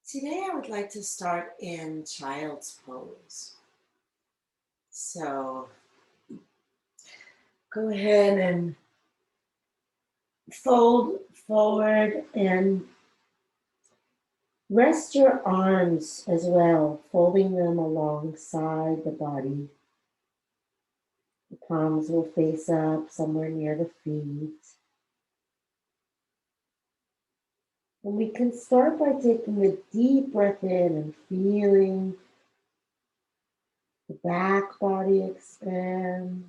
Today, I would like to start in child's pose. So go ahead and fold forward and rest your arms as well, folding them alongside the body. The palms will face up somewhere near the feet. And we can start by taking a deep breath in and feeling the back body expand.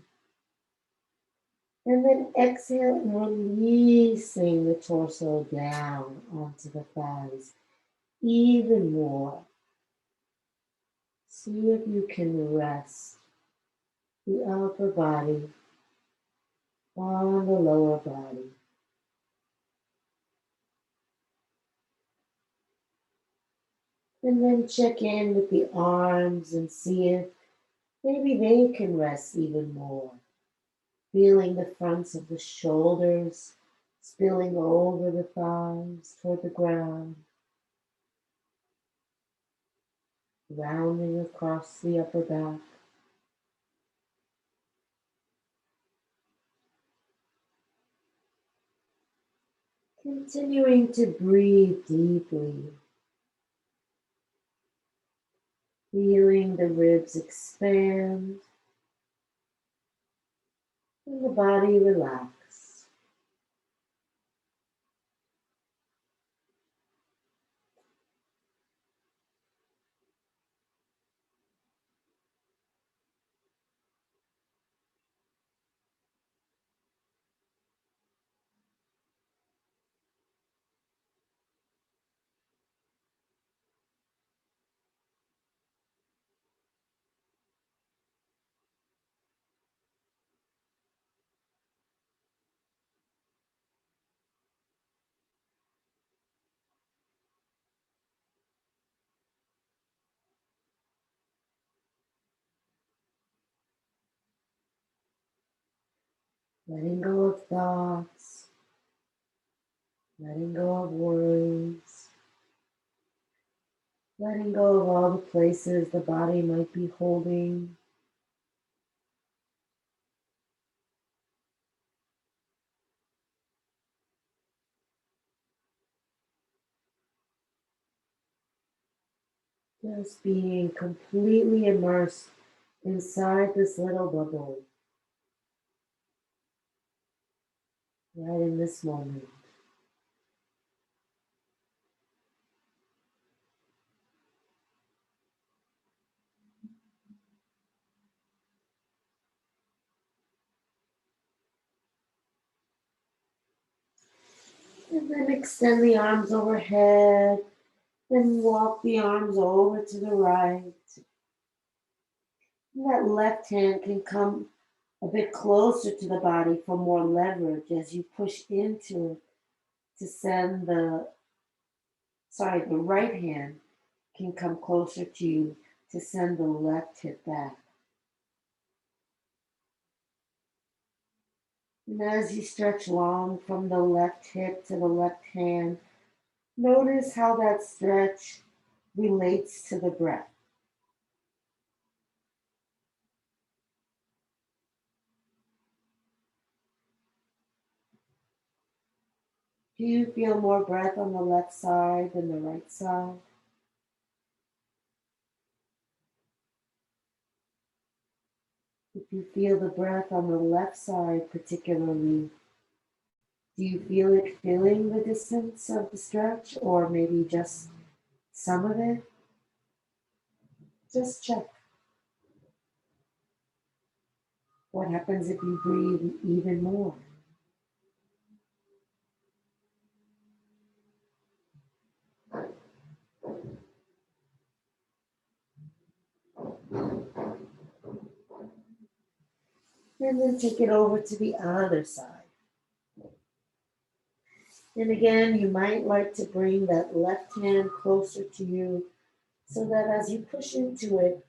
And then exhale and releasing the torso down onto the thighs even more. See if you can rest the upper body on the lower body. And then check in with the arms and see if maybe they can rest even more. Feeling the fronts of the shoulders spilling over the thighs toward the ground. Rounding across the upper back. Continuing to breathe deeply, feeling the ribs expand and the body relax. Letting go of thoughts, letting go of worries, letting go of all the places the body might be holding. Just being completely immersed inside this little bubble, right in this moment. And then extend the arms overhead and walk the arms over to the right. And that left hand can come a bit closer to the body for more leverage as you push into it to send the right hand can come closer to you to send the left hip back. And as you stretch long from the left hip to the left hand, notice how that stretch relates to the breath. Do you feel more breath on the left side than the right side? If you feel the breath on the left side particularly, do you feel it filling the distance of the stretch or maybe just some of it? Just check. What happens if you breathe even more? And then take it over to the other side. And again, you might like to bring that left hand closer to you so that as you push into it,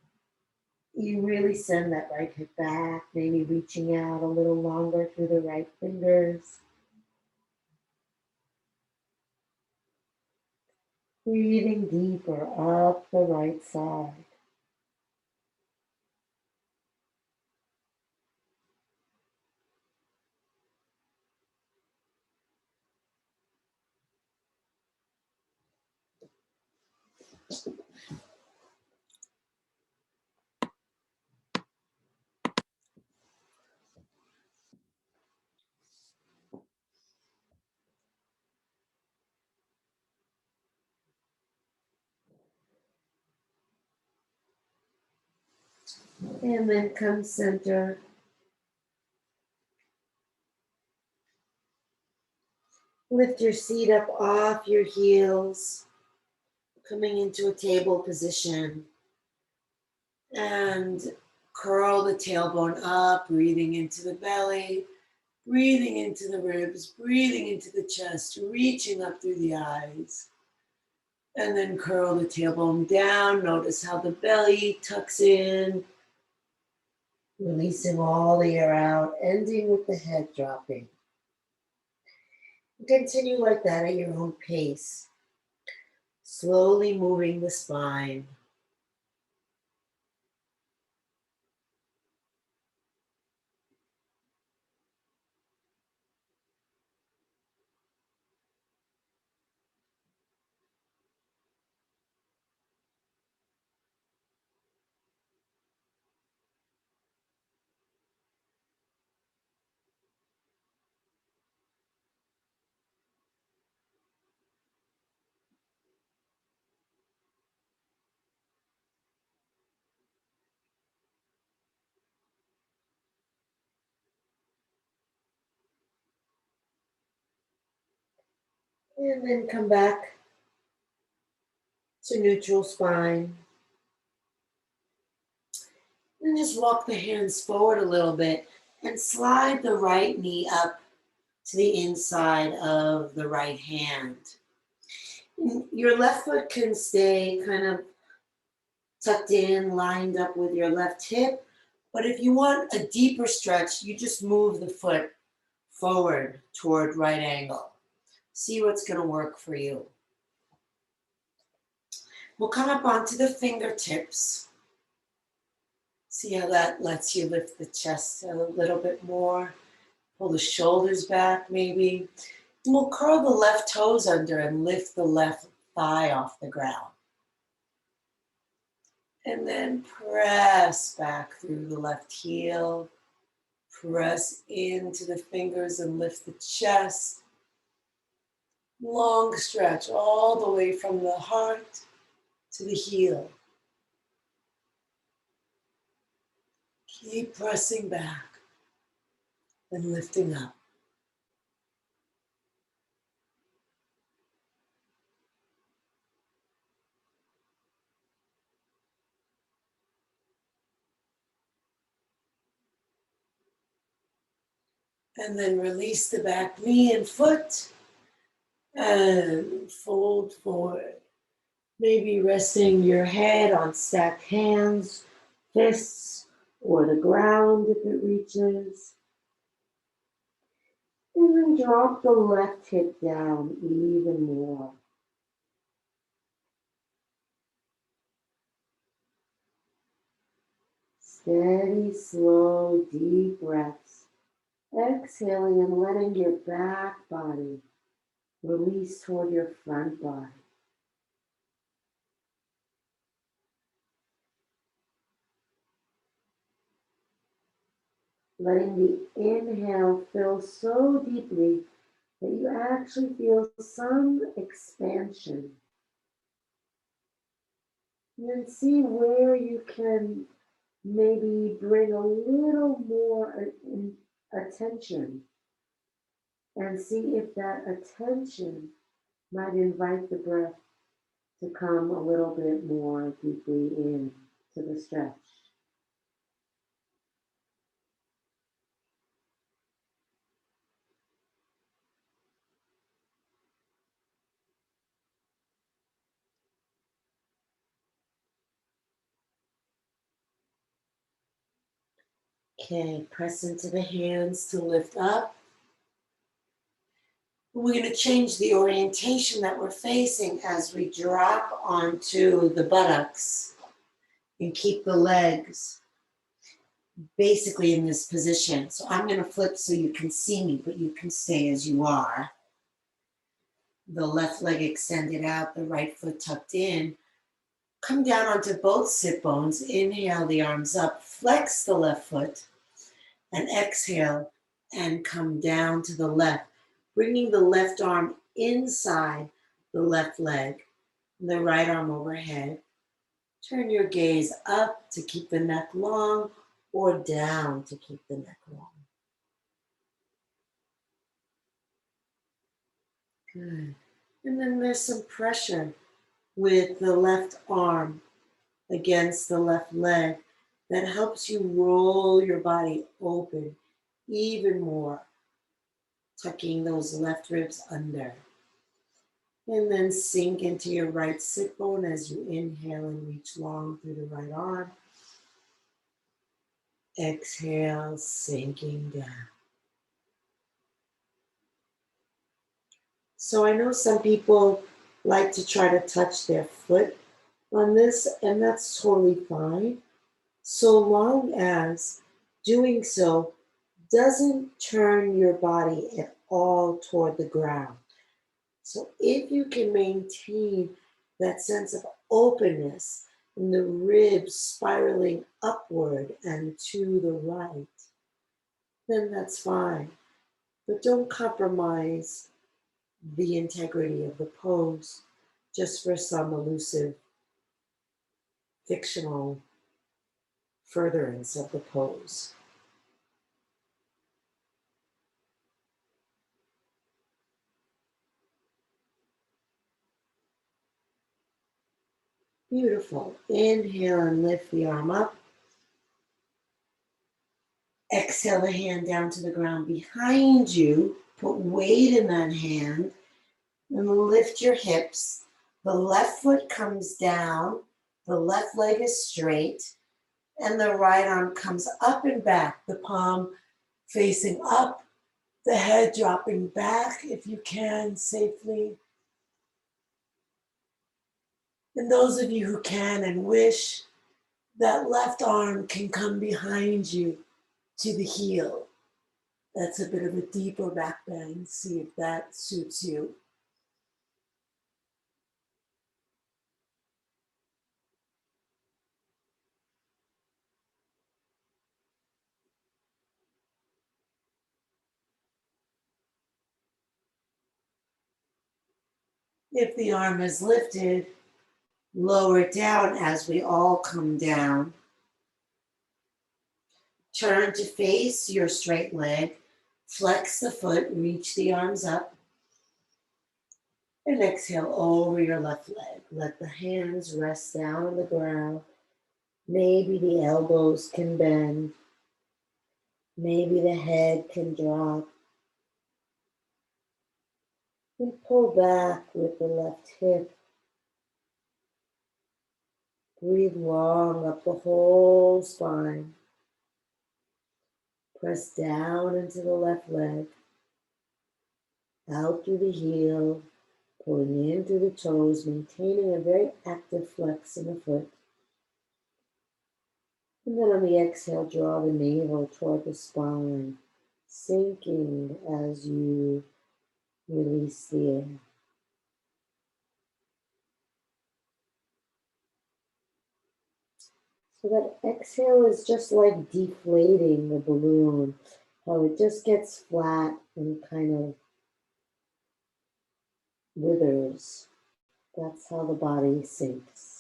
you really send that right hip back, maybe reaching out a little longer through the right fingers. Breathing deeper up the right side. And then come center. Lift your seat up off your heels, coming into a table position. And curl the tailbone up, breathing into the belly, breathing into the ribs, breathing into the chest, reaching up through the eyes. And then curl the tailbone down. Notice how the belly tucks in, releasing all the air out, ending with the head dropping. Continue like that at your own pace, slowly moving the spine. And then come back to neutral spine. And just walk the hands forward a little bit and slide the right knee up to the inside of the right hand. Your left foot can stay kind of tucked in, lined up with your left hip. But if you want a deeper stretch, you just move the foot forward toward right angle. See what's going to work for you. We'll come up onto the fingertips. See how that lets you lift the chest a little bit more. Pull the shoulders back maybe. And we'll curl the left toes under and lift the left thigh off the ground. And then press back through the left heel. Press into the fingers and lift the chest. Long stretch all the way from the heart to the heel. Keep pressing back and lifting up. And then release the back knee and foot and fold forward. Maybe resting your head on stacked hands, fists, or the ground if it reaches. And then drop the left hip down even more. Steady, slow, deep breaths. Exhaling and letting your back body release toward your front body. Letting the inhale fill so deeply that you actually feel some expansion. And then see where you can maybe bring a little more attention and see if that attention might invite the breath to come a little bit more deeply in to the stretch. Okay, press into the hands to lift up. We're going to change the orientation that we're facing as we drop onto the buttocks and keep the legs basically in this position. So I'm going to flip so you can see me, but you can stay as you are. The left leg extended out, the right foot tucked in. Come down onto both sit bones. Inhale the arms up, flex the left foot, and exhale and come down to the left, bringing the left arm inside the left leg, the right arm overhead. Turn your gaze up to keep the neck long or down to keep the neck long. Good. And then there's some pressure with the left arm against the left leg that helps you roll your body open even more, tucking those left ribs under. And then sink into your right sit bone as you inhale and reach long through the right arm. Exhale, sinking down. So I know some people like to try to touch their foot on this, and that's totally fine, so long as doing so doesn't turn your body at all toward the ground. So if you can maintain that sense of openness and the ribs spiraling upward and to the right, then that's fine. But don't compromise the integrity of the pose just for some elusive, fictional furtherance of the pose. Beautiful. Inhale and lift the arm up. Exhale the hand down to the ground behind you. Put weight in that hand and lift your hips. The left foot comes down. The left leg is straight. And the right arm comes up and back. The palm facing up. The head dropping back if you can safely. And those of you who can and wish, that left arm can come behind you to the heel. That's a bit of a deeper back bend. See if that suits you. If the arm is lifted, lower it down as we all come down. Turn to face your straight leg. Flex the foot, reach the arms up. And exhale over your left leg. Let the hands rest down on the ground. Maybe the elbows can bend. Maybe the head can drop. And pull back with the left hip. Breathe long up the whole spine. Press down into the left leg. Out through the heel. Pulling in through the toes. Maintaining a very active flex in the foot. And then on the exhale, draw the navel toward the spine, sinking as you release the air. So that exhale is just like deflating the balloon, how it just gets flat and kind of withers. That's how the body sinks.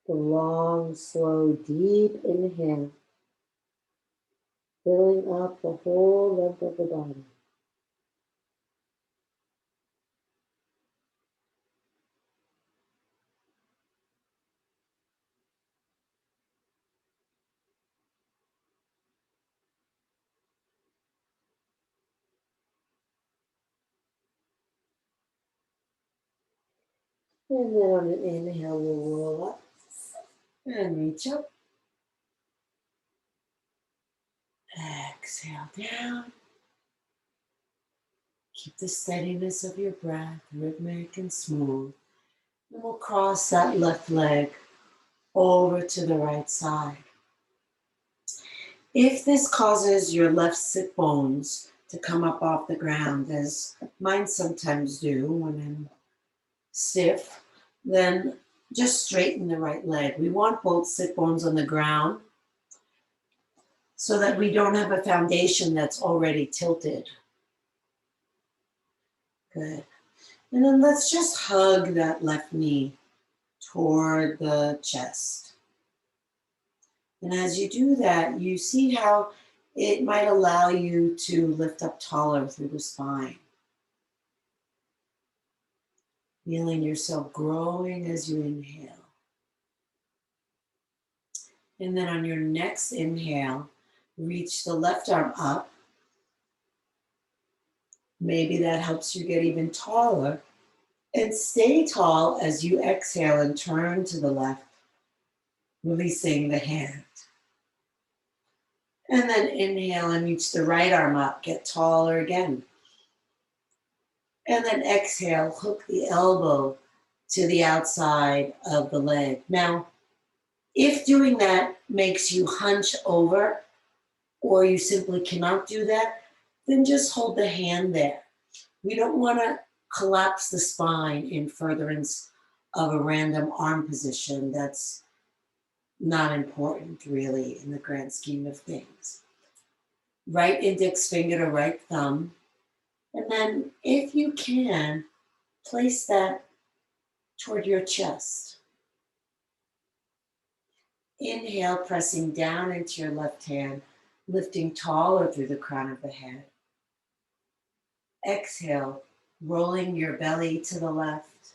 The long, slow, deep inhale, filling up the whole length of the body. And then on an inhale, we'll roll up and reach up. Exhale down. Keep the steadiness of your breath, rhythmic and smooth. And we'll cross that left leg over to the right side. If this causes your left sit bones to come up off the ground, as mine sometimes do when I'm stiff, then just straighten the right leg. We want both sit bones on the ground so that we don't have a foundation that's already tilted. Good. And then let's just hug that left knee toward the chest. And as you do that, you see how it might allow you to lift up taller through the spine. Feeling yourself growing as you inhale. And then on your next inhale, reach the left arm up. Maybe that helps you get even taller. And stay tall as you exhale and turn to the left, releasing the hand. And then inhale and reach the right arm up, get taller again. And then exhale, hook the elbow to the outside of the leg. Now, if doing that makes you hunch over, or you simply cannot do that, then just hold the hand there. We don't want to collapse the spine in furtherance of a random arm position. That's not important, really, in the grand scheme of things. Right index finger to right thumb. And then, if you can, place that toward your chest. Inhale, pressing down into your left hand, lifting taller through the crown of the head. Exhale, rolling your belly to the left.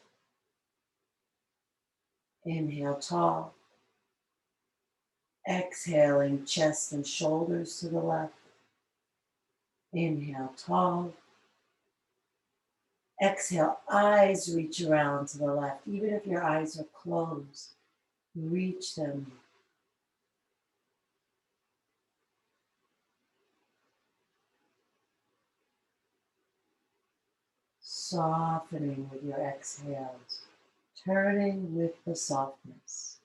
Inhale, tall. Exhaling, chest and shoulders to the left. Inhale, tall. Exhale, eyes reach around to the left. Even if your eyes are closed, reach them. Softening with your exhales, turning with the softness.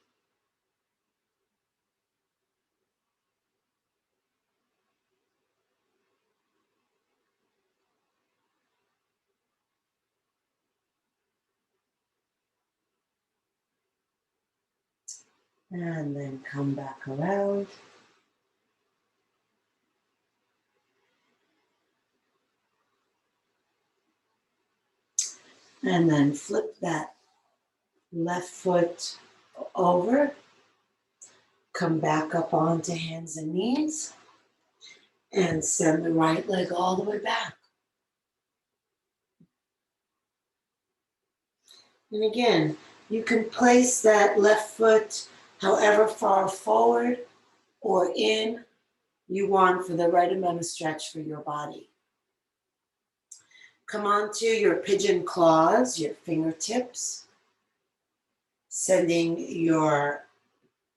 And then come back around. And then flip that left foot over. Come back up onto hands and knees. And send the right leg all the way back. And again, you can place that left foot however far forward or in you want for the right amount of stretch for your body. Come onto your pigeon claws, your fingertips,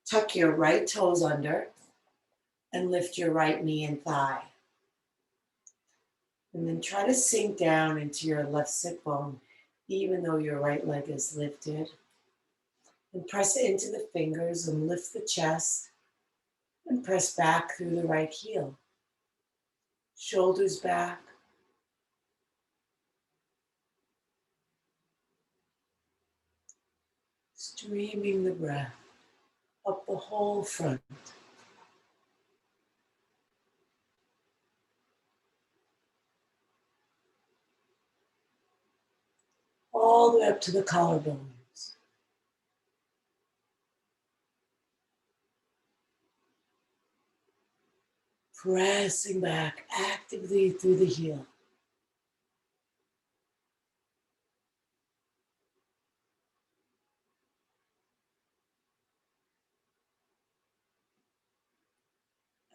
tuck your right toes under and lift your right knee and thigh. And then try to sink down into your left sit bone, even though your right leg is lifted. And press into the fingers and lift the chest and press back through the right heel. Shoulders back. Streaming the breath up the whole front. All the way up to the collarbones. Pressing back actively through the heel.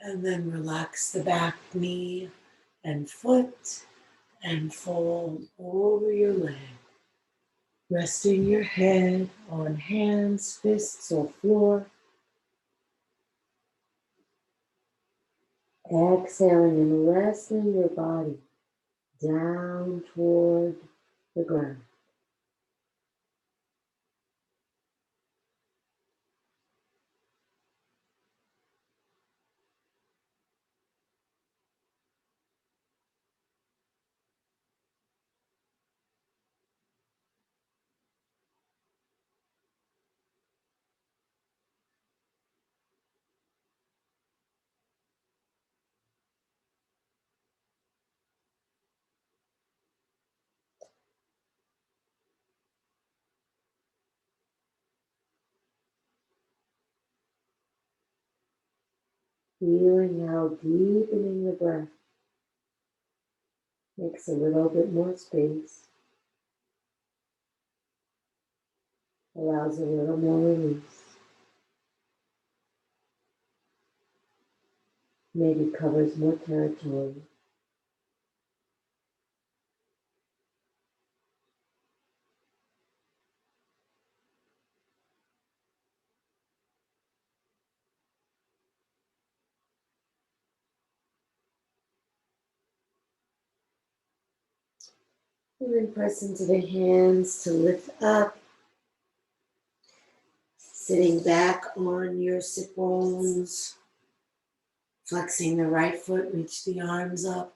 And then relax the back knee and foot and fold over your leg. Resting your head on hands, fists, or floor. Exhaling and wrestling your body down toward the ground. Feeling how deepening the breath makes a little bit more space, allows a little more release, maybe covers more territory. And then press into the hands to lift up, sitting back on your sit bones, flexing the right foot, reach the arms up.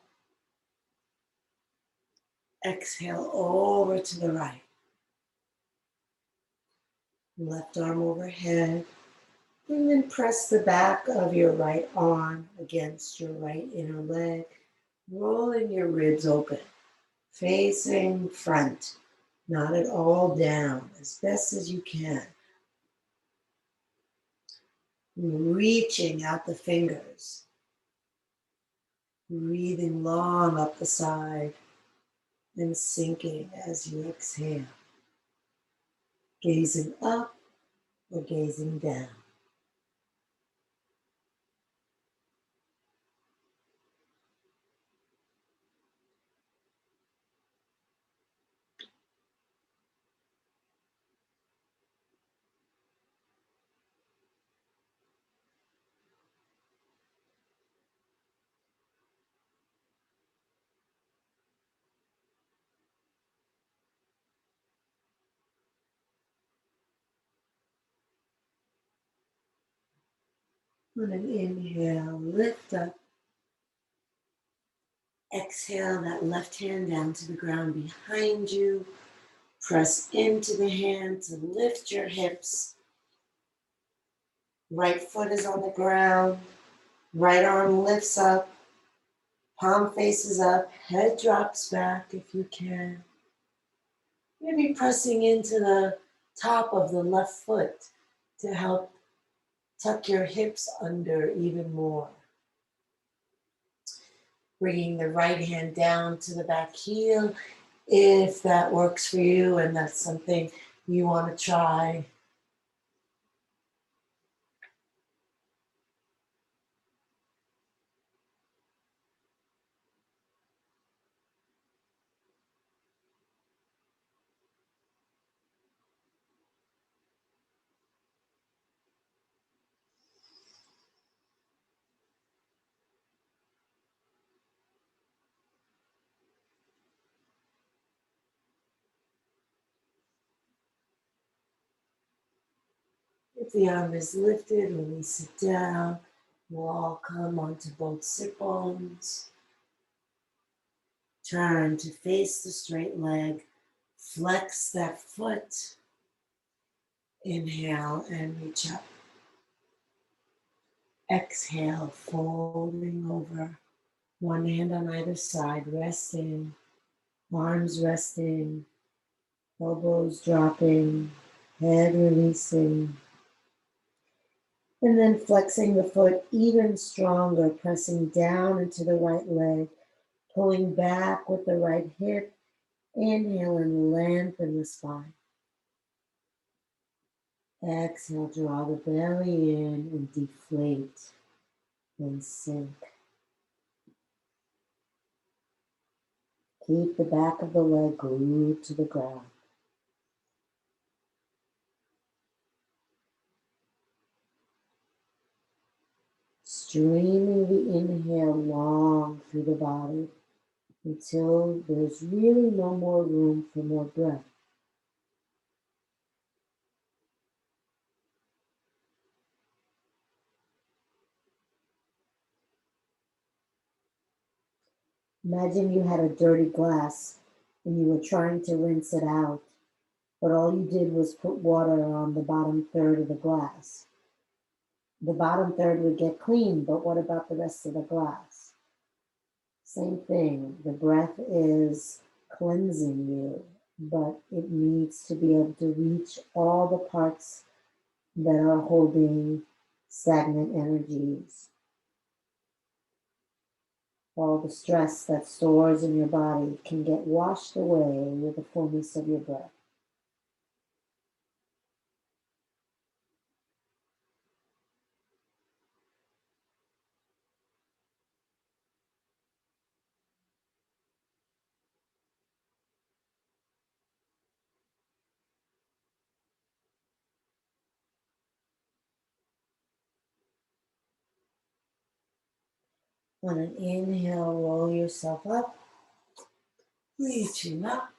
Exhale over to the right. Left arm overhead. And then press the back of your right arm against your right inner leg, rolling your ribs open, facing front, not at all down, as best as you can. Reaching out the fingers, breathing long up the side, and sinking as you exhale, gazing up or gazing down. On an inhale, lift up. Exhale that left hand down to the ground behind you. Press into the hand to lift your hips. Right foot is on the ground. Right arm lifts up. Palm faces up. Head drops back if you can. Maybe pressing into the top of the left foot to help tuck your hips under even more. Bringing the right hand down to the back heel if that works for you and that's something you want to try. If the arm is lifted, release it down. We'll all come onto both sit bones. Turn to face the straight leg. Flex that foot. Inhale and reach up. Exhale, folding over. One hand on either side, resting. Arms resting. Elbows dropping. Head releasing. And then flexing the foot even stronger, pressing down into the right leg, pulling back with the right hip. Inhale and lengthen the spine. Exhale, draw the belly in and deflate and sink. Keep the back of the leg glued to the ground. streaming the inhale long through the body until there's really no more room for more breath. Imagine you had a dirty glass and you were trying to rinse it out, but all you did was put water on the bottom third of the glass. The bottom third would get clean, but what about the rest of the glass? Same thing. The breath is cleansing you, but it needs to be able to reach all the parts that are holding stagnant energies. All the stress that stores in your body can get washed away with the fullness of your breath. On an inhale, roll yourself up, reaching up.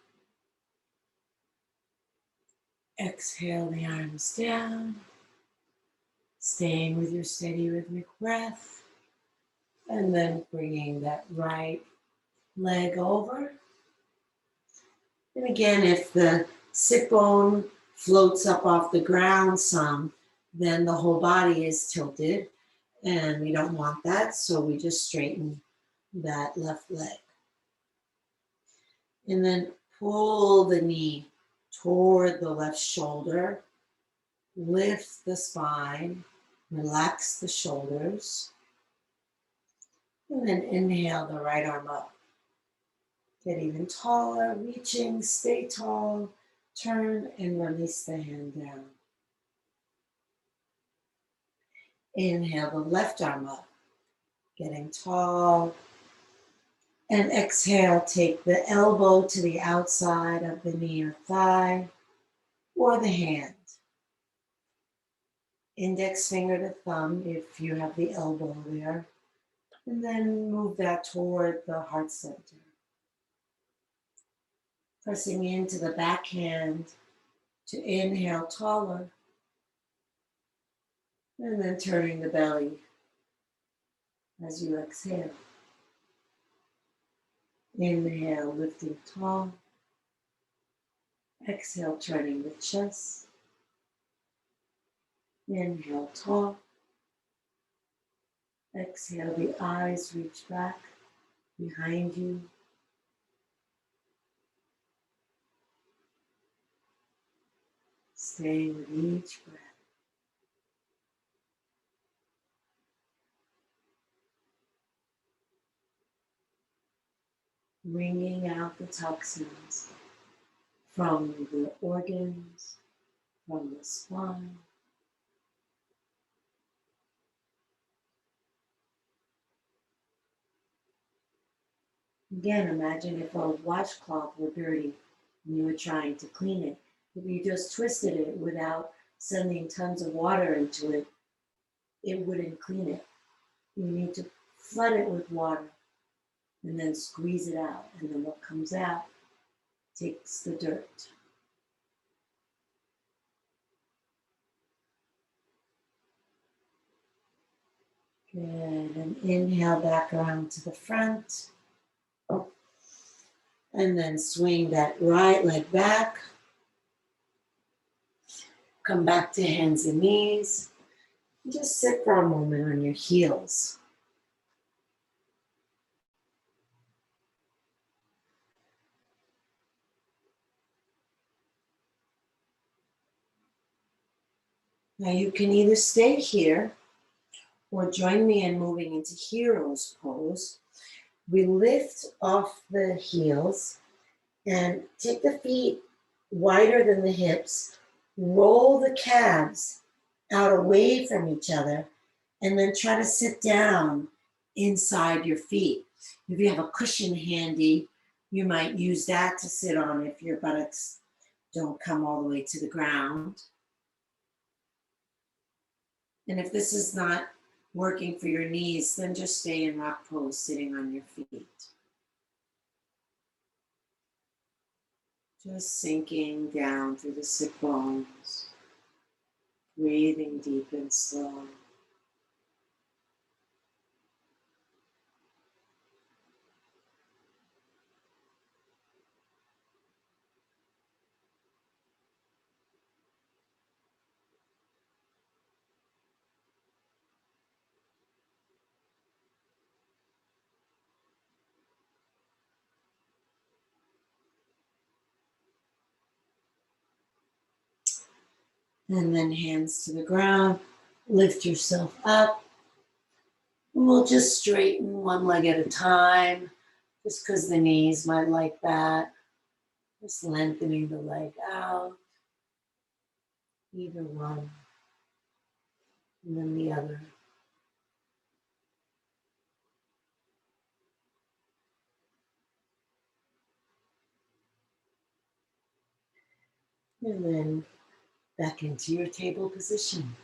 Exhale the arms down, staying with your steady rhythmic breath, and then bringing that right leg over. And again, if the sit bone floats up off the ground some, then the whole body is tilted, and we don't want that, so we just straighten that left leg. And then pull the knee toward the left shoulder, lift the spine, relax the shoulders, and then inhale the right arm up. Get even taller, reaching, stay tall, turn and release the hand down. Inhale the left arm up, getting tall. And exhale, take the elbow to the outside of the knee or thigh, or the hand. Index finger to thumb if you have the elbow there. And then move that toward the heart center. Pressing into the back hand to inhale taller. And then turning the belly as you exhale. Inhale, lifting tall. Exhale, turning the chest. Inhale, tall. Exhale, the eyes reach back behind you. Stay with each breath. Wringing out the toxins from the organs, from the spine. Again, imagine if a washcloth were dirty and you were trying to clean it. If you just twisted it without sending tons of water into it, it wouldn't clean it. You need to flood it with water and then squeeze it out. And then what comes out takes the dirt. Good, and inhale back around to the front. And then swing that right leg back. Come back to hands and knees. And just sit for a moment on your heels. Now you can either stay here or join me in moving into hero's pose. We lift off the heels and take the feet wider than the hips, roll the calves out away from each other, and then try to sit down inside your feet. If you have a cushion handy, you might use that to sit on if your buttocks don't come all the way to the ground. And if this is not working for your knees, then just stay in rock pose, sitting on your feet. Just sinking down through the sit bones, breathing deep and slow. And then hands to the ground, lift yourself up. And we'll just straighten one leg at a time, just because the knees might like that. Just lengthening the leg out, either one, and then the other. And then back into your table position.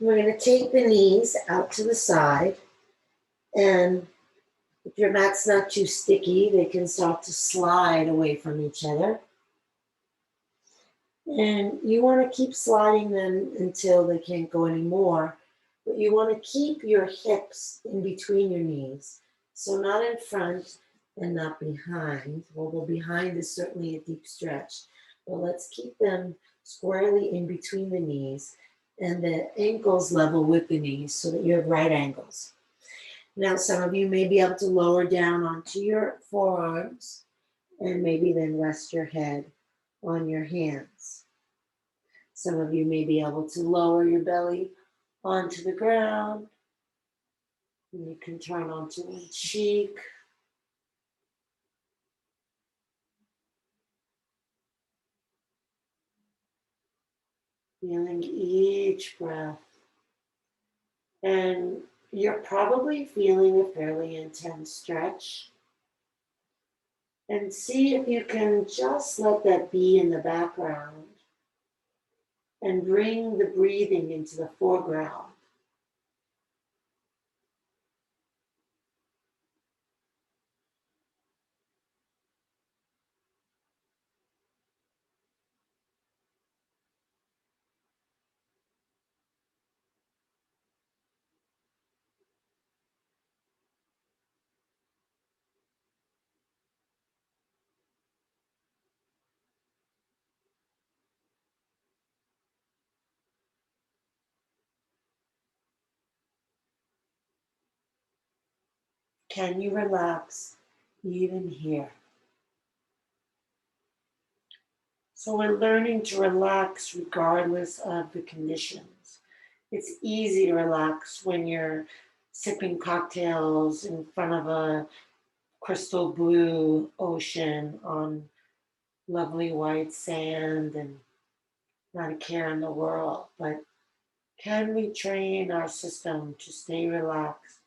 We're going to take the knees out to the side, and if your mat's not too sticky, they can start to slide away from each other. And you want to keep sliding them until they can't go anymore, but you want to keep your hips in between your knees. So not in front and not behind. Although behind is certainly a deep stretch, but let's keep them squarely in between the knees and the ankles level with the knees so that you have right angles. Now, some of you may be able to lower down onto your forearms and maybe then rest your head on your hands. Some of you may be able to lower your belly onto the ground. And you can turn onto one cheek. Feeling each breath. And you're probably feeling a fairly intense stretch. And see if you can just let that be in the background and bring the breathing into the foreground. Can you relax even here? So we're learning to relax regardless of the conditions. It's easy to relax when you're sipping cocktails in front of a crystal blue ocean on lovely white sand and not a care in the world. But can we train our system to stay relaxed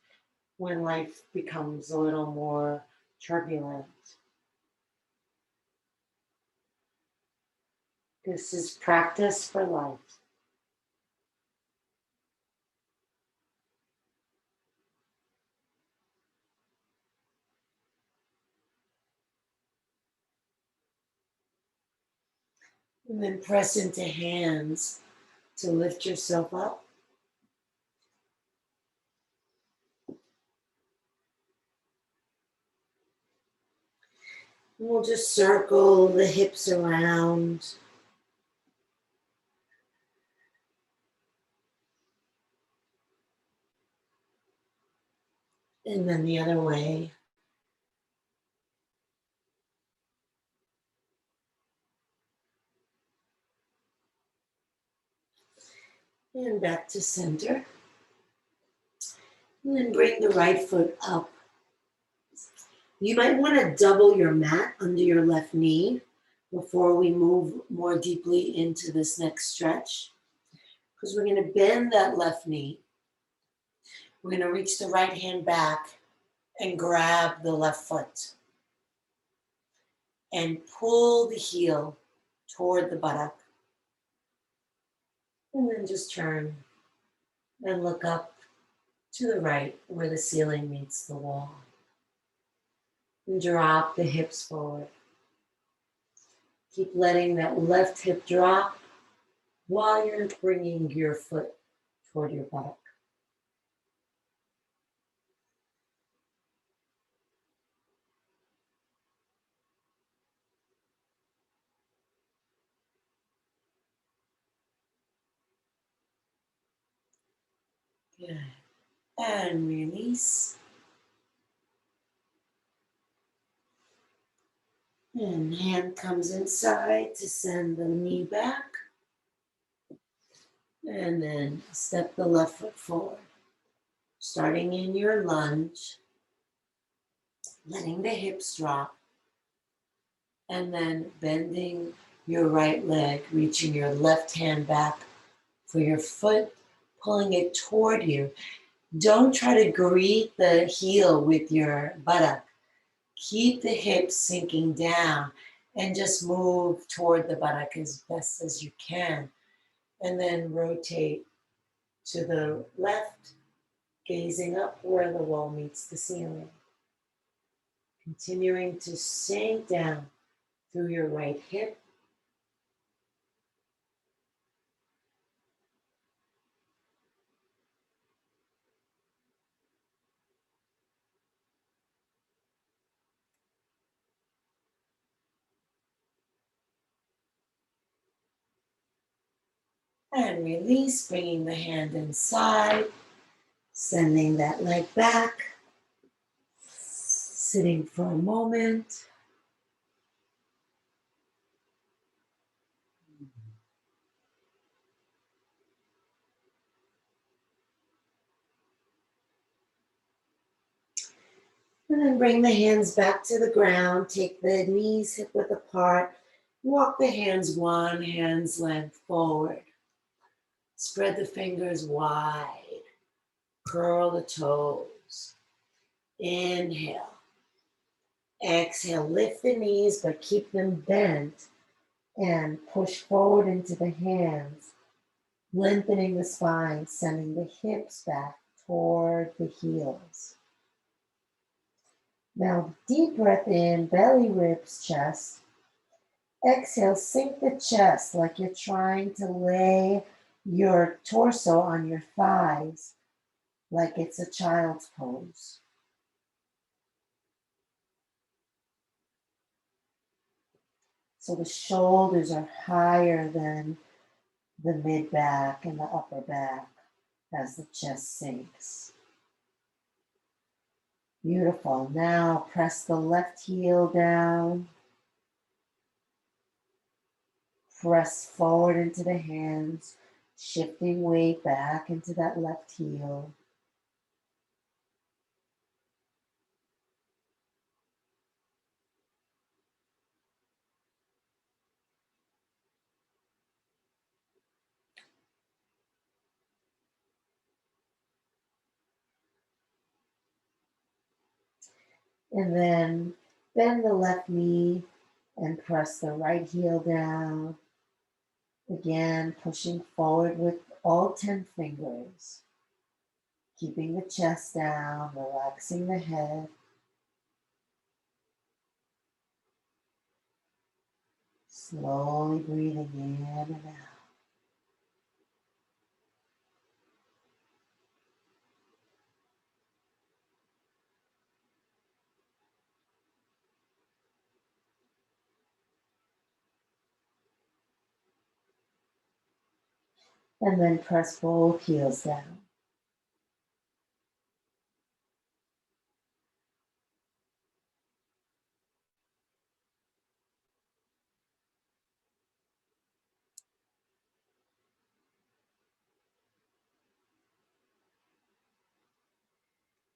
when life becomes a little more turbulent? This is practice for life. And then press into hands to lift yourself up. And we'll just circle the hips around. And then the other way. And back to center. And then bring the right foot up. You might want to double your mat under your left knee before we move more deeply into this next stretch. Because we're going to bend that left knee. We're going to reach the right hand back and grab the left foot. And pull the heel toward the buttock. And then just turn And look up to the right where the ceiling meets the wall. And drop the hips forward. Keep letting that left hip drop while you're bringing your foot toward your buttock. Good. And release. And hand comes inside to send the knee back. And then step the left foot forward. Starting in your lunge, letting the hips drop. And then bending your right leg, reaching your left hand back for your foot, pulling it toward you. Don't try to greet the heel with your buttock. Keep the hips sinking down and just move toward the buttock as best as you can. And then rotate to the left, gazing up where the wall meets the ceiling. Continuing to sink down through your right hip. And release, bringing the hand inside, sending that leg back, sitting for a moment. And then bring the hands back to the ground. Take the knees hip width apart. Walk the hands one hand's length forward. Spread the fingers wide. Curl the toes. Inhale. Exhale, lift the knees, but keep them bent and push forward into the hands, lengthening the spine, sending the hips back toward the heels. Now, deep breath in, belly, ribs, chest. Exhale, sink the chest like you're trying to lay your torso on your thighs, like it's a child's pose. So the shoulders are higher than the mid back and the upper back as the chest sinks. Beautiful. Now press the left heel down. Press forward into the hands, shifting weight back into that left heel. And then bend the left knee and press the right heel down. Again, pushing forward with all 10 fingers. Keeping the chest down, relaxing the head. Slowly breathing in and out. And then press both heels down.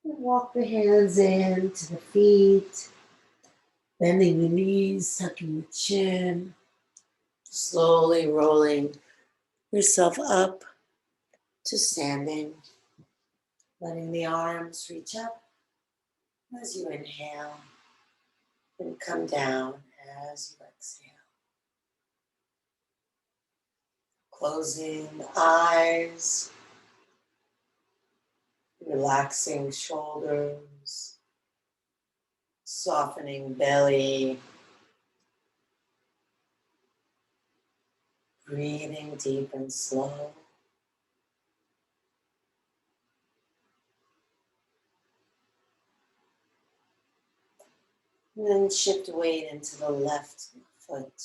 And walk the hands in to the feet, bending the knees, tucking the chin, slowly rolling yourself up to standing, letting the arms reach up as you inhale and come down as you exhale. Closing the eyes, Relaxing shoulders, softening belly, breathing deep and slow. And then shift weight into the left foot.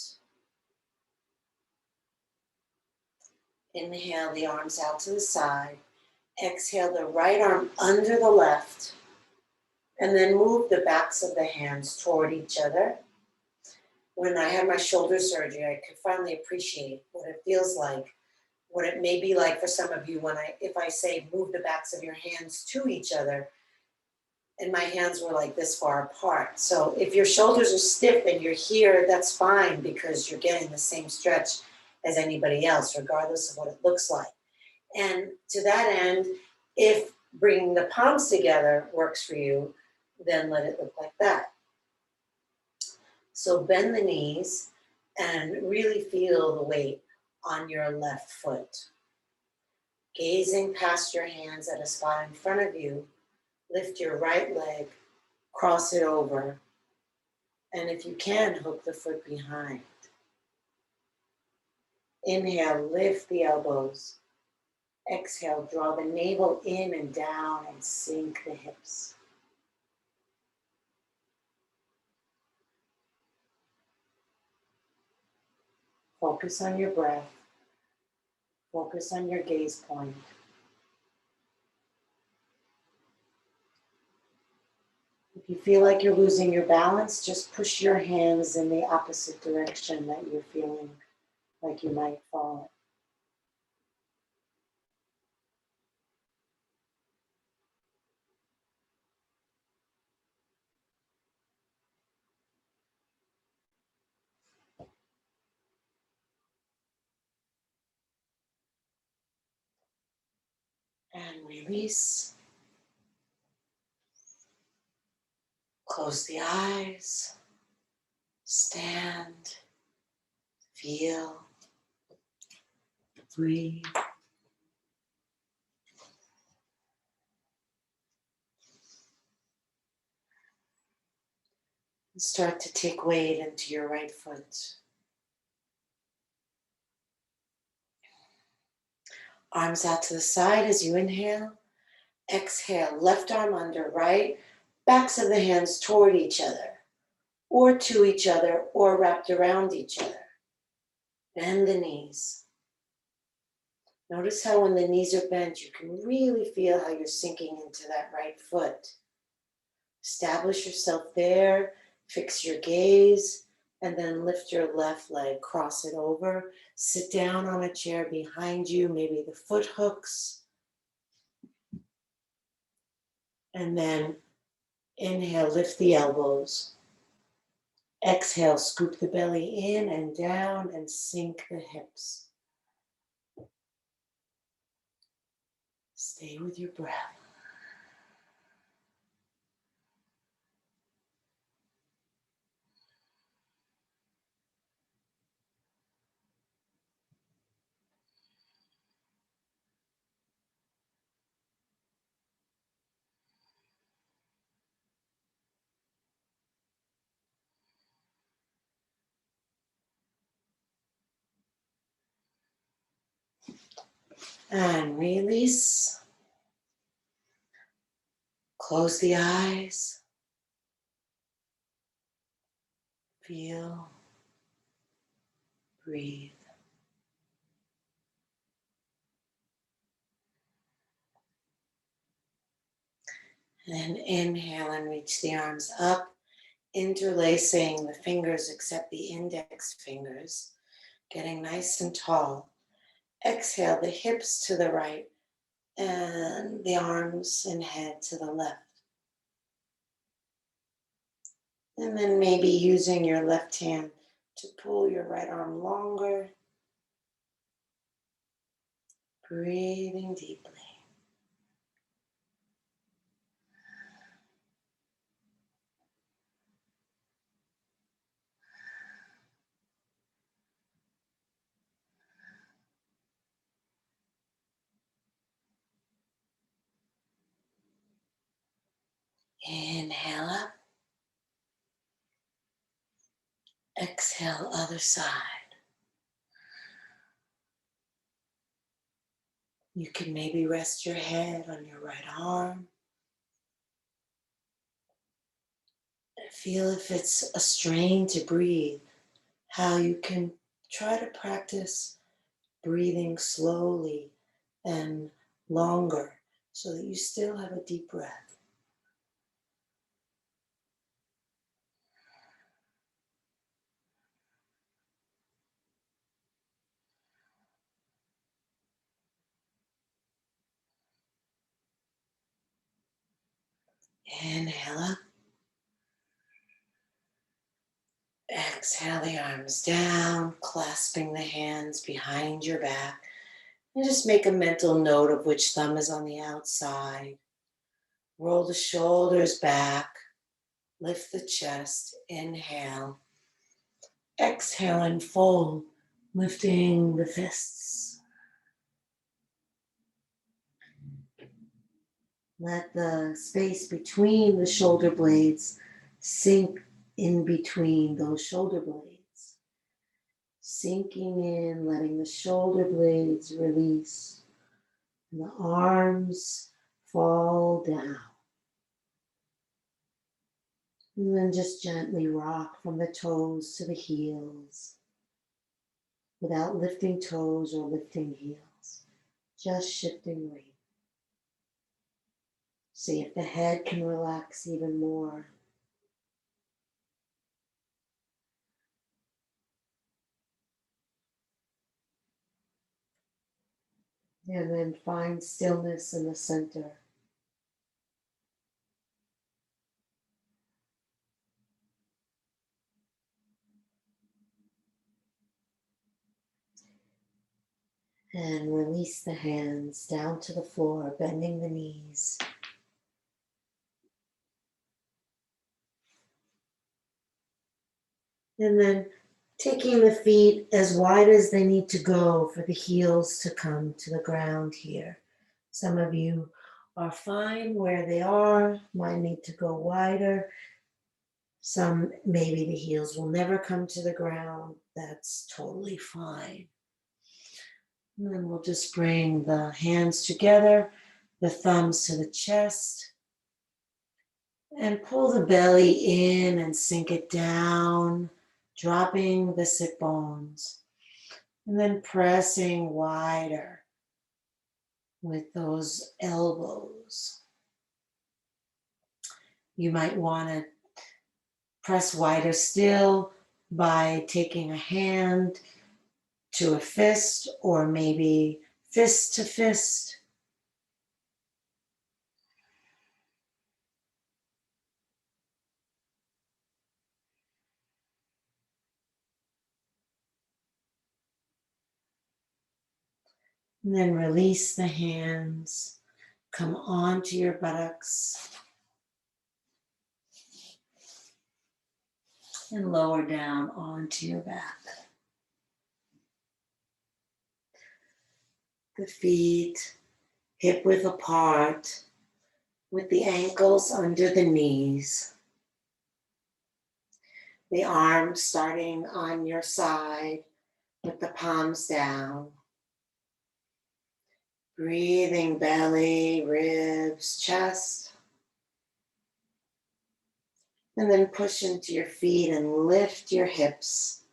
Inhale the arms out to the side. Exhale the right arm under the left. And then move the backs of the hands toward each other. When I had my shoulder surgery, I could finally appreciate what it feels like, what it may be like for some of you if I say move the backs of your hands to each other, and my hands were like this far apart. So if your shoulders are stiff and you're here, that's fine because you're getting the same stretch as anybody else, regardless of what it looks like. And to that end, if bringing the palms together works for you, then let it look like that. So bend the knees and really feel the weight on your left foot. Gazing past your hands at a spot in front of you, lift your right leg, cross it over, and if you can, hook the foot behind. Inhale, lift the elbows. Exhale, draw the navel in and down and sink the hips. Focus on your breath. Focus on your gaze point. If you feel like you're losing your balance, just push your hands in the opposite direction that you're feeling like you might fall. And release. Close the eyes. Stand. Feel. Breathe. And start to take weight into your right foot. Arms out to the side as you inhale. Exhale, left arm under right. Backs of the hands toward each other, or to each other, or wrapped around each other. Bend the knees. Notice how when the knees are bent, you can really feel how you're sinking into that right foot. Establish yourself there, fix your gaze, and then lift your left leg, cross it over, sit down on a chair behind you, maybe the foot hooks, and then inhale, lift the elbows. Exhale, scoop the belly in and down and sink the hips. Stay with your breath. And release. Close the eyes. Feel. Breathe. And then inhale and reach the arms up, interlacing the fingers except the index fingers, getting nice and tall. Exhale, the hips to the right and the arms and head to the left. And then maybe using your left hand to pull your right arm longer. Breathing deeply. Inhale up. Exhale, other side. You can maybe rest your head on your right arm. Feel if it's a strain to breathe, how you can try to practice breathing slowly and longer so that you still have a deep breath. Inhale up. Exhale the arms down, clasping the hands behind your back. And just make a mental note of which thumb is on the outside. Roll the shoulders back. Lift the chest. Inhale. Exhale and fold, lifting the fists. Let the space between the shoulder blades sink in between those shoulder blades. Sinking in, letting the shoulder blades release. And the arms fall down. And then just gently rock from the toes to the heels without lifting toes or lifting heels. Just shifting weight. See if the head can relax even more. And then find stillness in the center. And release the hands down to the floor, bending the knees. And then taking the feet as wide as they need to go for the heels to come to the ground here. Some of you are fine where they are, might need to go wider. Some, maybe the heels will never come to the ground. That's totally fine. And then we'll just bring the hands together, the thumbs to the chest, and pull the belly in and sink it down, dropping the sit bones, and then pressing wider with those elbows. You might want to press wider still by taking a hand to a fist or maybe fist to fist. And then release the hands, come onto your buttocks, and lower down onto your back. The feet hip width apart with the ankles under the knees. The arms starting on your side with the palms down. Breathing belly, ribs, chest. And then push into your feet and lift your hips.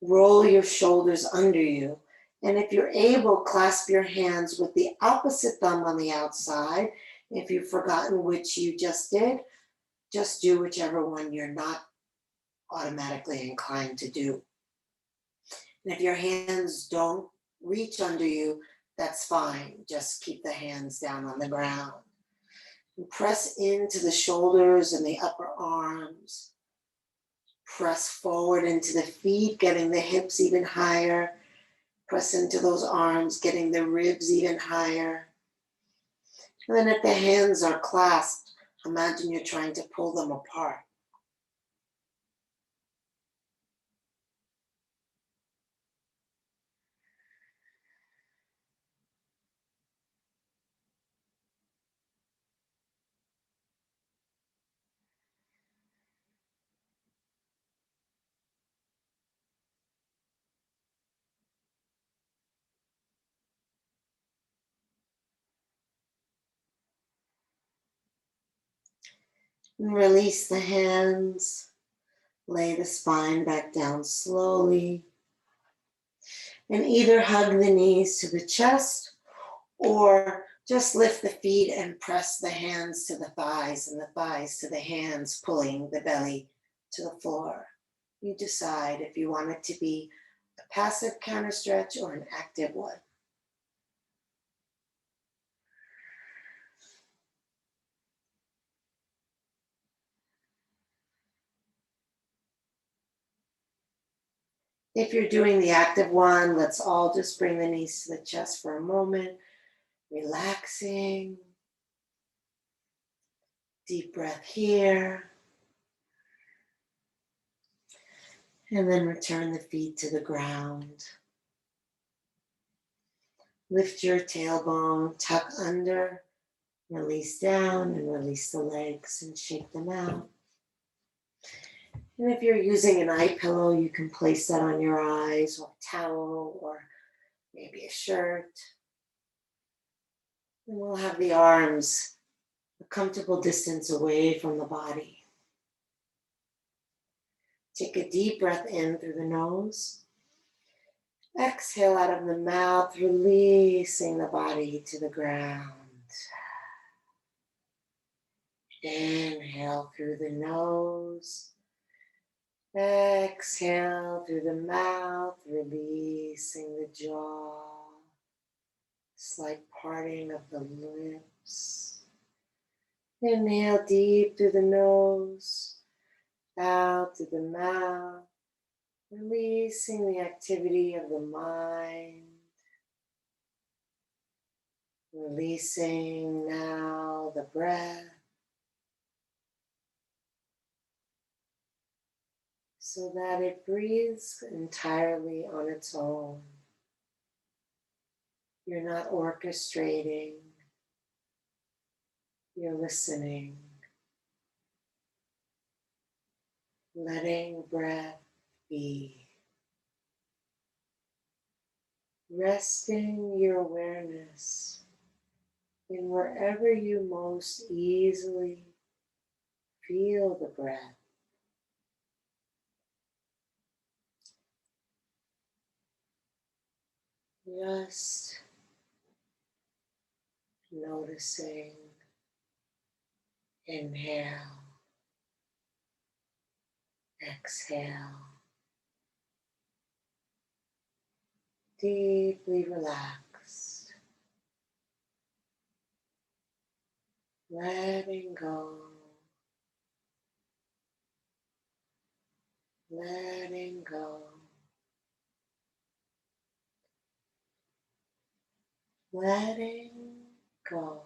Roll your shoulders under you. And if you're able, clasp your hands with the opposite thumb on the outside. If you've forgotten which you just did, just do whichever one you're not automatically inclined to do. And if your hands don't reach under you, that's fine. Just keep the hands down on the ground. And press into the shoulders and the upper arms. Press forward into the feet, getting the hips even higher. Press into those arms, getting the ribs even higher. And then if the hands are clasped, imagine you're trying to pull them apart. And release the hands. Lay the spine back down slowly. And either hug the knees to the chest or just lift the feet and press the hands to the thighs and the thighs to the hands, pulling the belly to the floor. You decide if you want it to be a passive counter stretch or an active one. If you're doing the active one, let's all just bring the knees to the chest for a moment, relaxing. Deep breath here. And then return the feet to the ground. Lift your tailbone, tuck under, release down, and release the legs and shake them out. And if you're using an eye pillow, you can place that on your eyes, or a towel, or maybe a shirt. And we'll have the arms a comfortable distance away from the body. Take a deep breath in through the nose. Exhale out of the mouth, releasing the body to the ground. Inhale through the nose. Exhale through the mouth, releasing the jaw. Slight parting of the lips. Inhale deep through the nose, out through the mouth, releasing the activity of the mind. Releasing now the breath. So that it breathes entirely on its own. You're not orchestrating, you're listening, letting breath be. Resting your awareness in wherever you most easily feel the breath. Just noticing, inhale, exhale, deeply relaxed, letting go, letting go, letting go.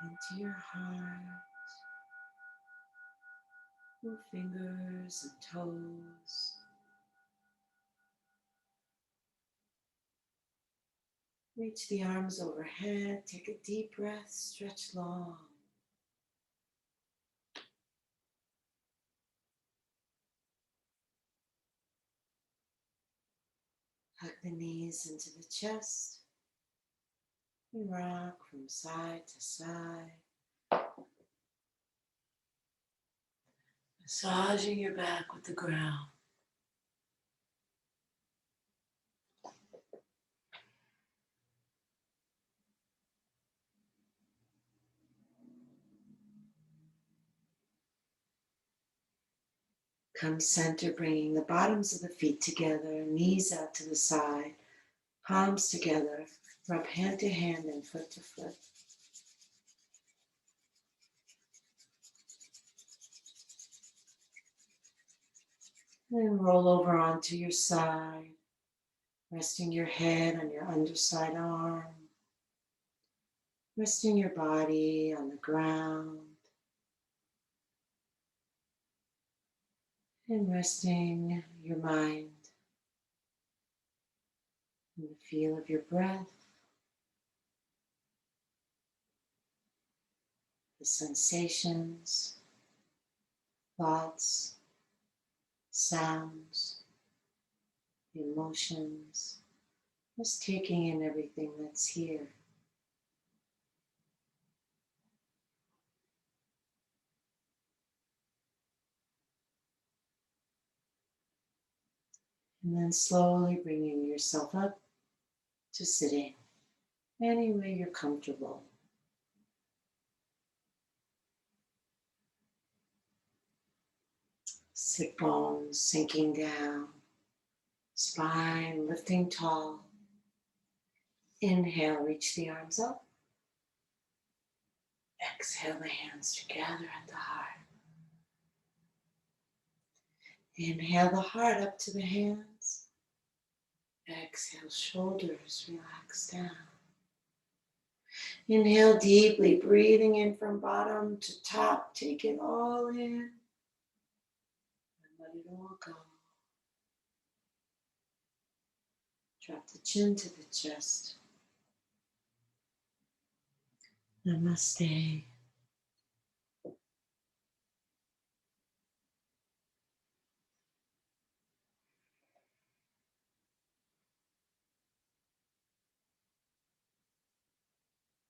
into your heart. Move fingers and toes. Reach the arms overhead. Take a deep breath. Stretch long. Hug the knees into the chest. And rock from side to side. Massaging your back with the ground. Come center, bringing the bottoms of the feet together, knees out to the side, palms together, rub hand to hand and foot to foot. Then roll over onto your side, resting your head on your underside arm, resting your body on the ground, and resting your mind on the feel of your breath, the sensations, thoughts, sounds, emotions, just taking in everything that's here. And then slowly bringing yourself up to sitting any way you're comfortable. Sit bones sinking down, spine lifting tall. Inhale, reach the arms up. Exhale, the hands together at the heart. Inhale the heart up to the hands. Exhale, shoulders relax down. Inhale deeply, breathing in from bottom to top. Take it all in and let it all go. Drop the chin to the chest. Namaste.